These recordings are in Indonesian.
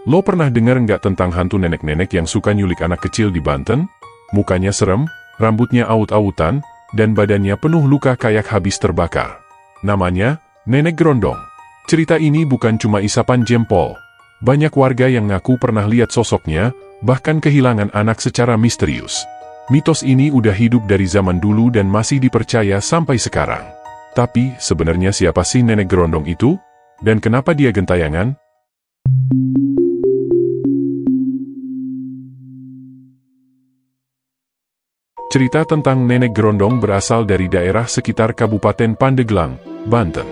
Lo pernah dengar nggak tentang hantu nenek-nenek yang suka nyulik anak kecil di Banten? Mukanya serem, rambutnya aut-autan, dan badannya penuh luka kayak habis terbakar. Namanya, Nenek Grondong. Cerita ini bukan cuma isapan jempol. Banyak warga yang ngaku pernah lihat sosoknya, bahkan kehilangan anak secara misterius. Mitos ini udah hidup dari zaman dulu dan masih dipercaya sampai sekarang. Tapi, sebenarnya siapa sih Nenek Grondong itu? Dan kenapa dia gentayangan? Cerita tentang Nenek Grondong berasal dari daerah sekitar Kabupaten Pandeglang, Banten.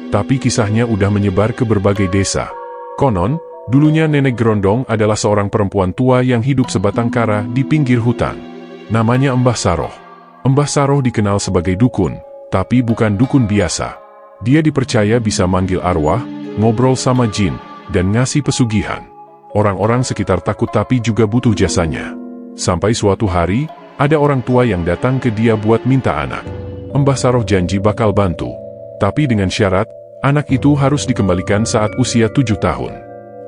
Tapi kisahnya udah menyebar ke berbagai desa. Konon, dulunya Nenek Grondong adalah seorang perempuan tua yang hidup sebatang kara di pinggir hutan. Namanya Mbah Saroh. Mbah Saroh dikenal sebagai dukun, tapi bukan dukun biasa. Dia dipercaya bisa manggil arwah, ngobrol sama jin, dan ngasih pesugihan. Orang-orang sekitar takut tapi juga butuh jasanya. Sampai suatu hari, ada orang tua yang datang ke dia buat minta anak. Mbah Saroh janji bakal bantu. Tapi dengan syarat, anak itu harus dikembalikan saat usia 7 tahun.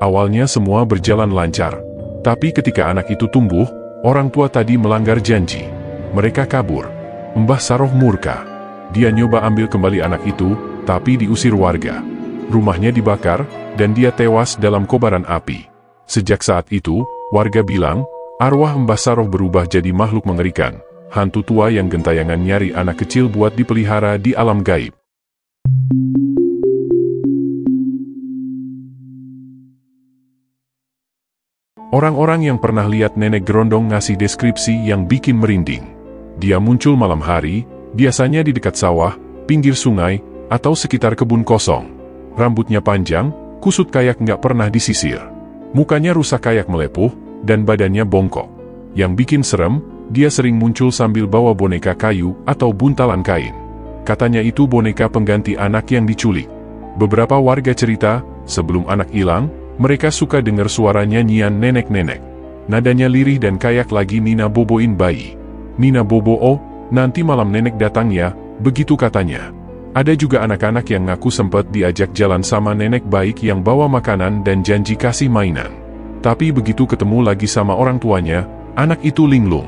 Awalnya semua berjalan lancar. Tapi ketika anak itu tumbuh, orang tua tadi melanggar janji. Mereka kabur. Mbah Saroh murka. Dia nyoba ambil kembali anak itu, tapi diusir warga. Rumahnya dibakar, dan dia tewas dalam kobaran api. Sejak saat itu, warga bilang, arwah Mbah Saroh berubah jadi makhluk mengerikan, hantu tua yang gentayangan nyari anak kecil buat dipelihara di alam gaib. Orang-orang yang pernah lihat Nenek Grondong ngasih deskripsi yang bikin merinding. Dia muncul malam hari, biasanya di dekat sawah, pinggir sungai, atau sekitar kebun kosong. Rambutnya panjang, kusut kayak nggak pernah disisir. Mukanya rusak kayak melepuh, dan badannya bongkok. Yang bikin serem, dia sering muncul sambil bawa boneka kayu atau buntalan kain. Katanya itu boneka pengganti anak yang diculik. Beberapa warga cerita, sebelum anak hilang, mereka suka dengar suara nyanyian nenek-nenek. Nadanya lirih dan kayak lagi Nina boboin bayi. Nina bobo, oh, nanti malam nenek datang ya, begitu katanya. Ada juga anak-anak yang ngaku sempat diajak jalan sama nenek baik yang bawa makanan dan janji kasih mainan. Tapi begitu ketemu lagi sama orang tuanya, anak itu linglung.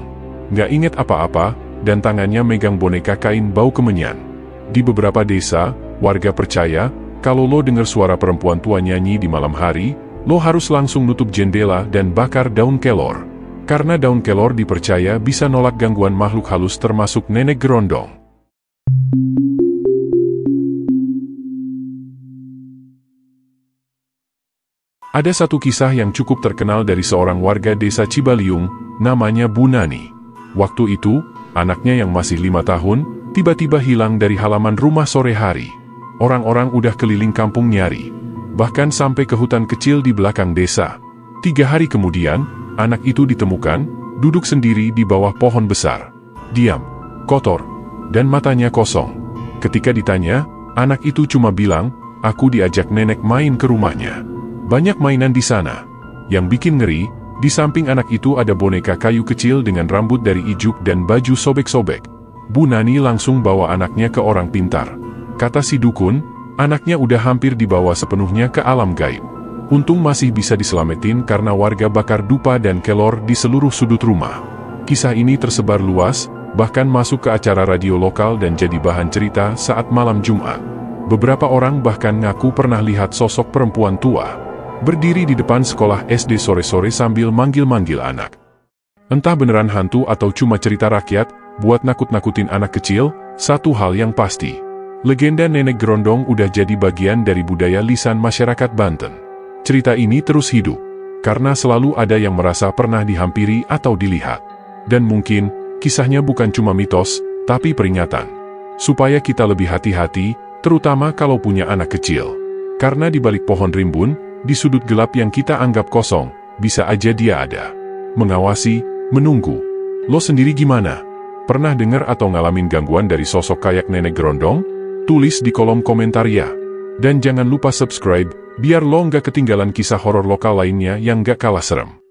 Nggak inget apa-apa, dan tangannya megang boneka kain bau kemenyan. Di beberapa desa, warga percaya, kalau lo dengar suara perempuan tua nyanyi di malam hari, lo harus langsung nutup jendela dan bakar daun kelor. Karena daun kelor dipercaya bisa nolak gangguan makhluk halus termasuk Nenek Grondong. Ada satu kisah yang cukup terkenal dari seorang warga desa Cibaliung, namanya Bu Nani. Waktu itu, anaknya yang masih 5 tahun, tiba-tiba hilang dari halaman rumah sore hari. Orang-orang udah keliling kampung nyari, bahkan sampai ke hutan kecil di belakang desa. 3 hari kemudian, anak itu ditemukan, duduk sendiri di bawah pohon besar. Diam, kotor, dan matanya kosong. Ketika ditanya, anak itu cuma bilang, aku diajak nenek main ke rumahnya. Banyak mainan di sana. Yang bikin ngeri, di samping anak itu ada boneka kayu kecil dengan rambut dari ijuk dan baju sobek-sobek. Bu Nani langsung bawa anaknya ke orang pintar. Kata si dukun, anaknya udah hampir dibawa sepenuhnya ke alam gaib. Untung masih bisa diselamatin karena warga bakar dupa dan kelor di seluruh sudut rumah. Kisah ini tersebar luas, bahkan masuk ke acara radio lokal dan jadi bahan cerita saat malam Jumat. Beberapa orang bahkan ngaku pernah lihat sosok perempuan tua berdiri di depan sekolah SD sore-sore sambil manggil-manggil anak. Entah beneran hantu atau cuma cerita rakyat, buat nakut-nakutin anak kecil, satu hal yang pasti. Legenda Nenek Grondong udah jadi bagian dari budaya lisan masyarakat Banten. Cerita ini terus hidup, karena selalu ada yang merasa pernah dihampiri atau dilihat. Dan mungkin, kisahnya bukan cuma mitos, tapi peringatan. Supaya kita lebih hati-hati, terutama kalau punya anak kecil. Karena di balik pohon rimbun, di sudut gelap yang kita anggap kosong, bisa aja dia ada. Mengawasi, menunggu. Lo sendiri gimana? Pernah dengar atau ngalamin gangguan dari sosok kayak Nenek Grondong? Tulis di kolom komentar ya. Dan jangan lupa subscribe, biar lo nggak ketinggalan kisah horor lokal lainnya yang nggak kalah serem.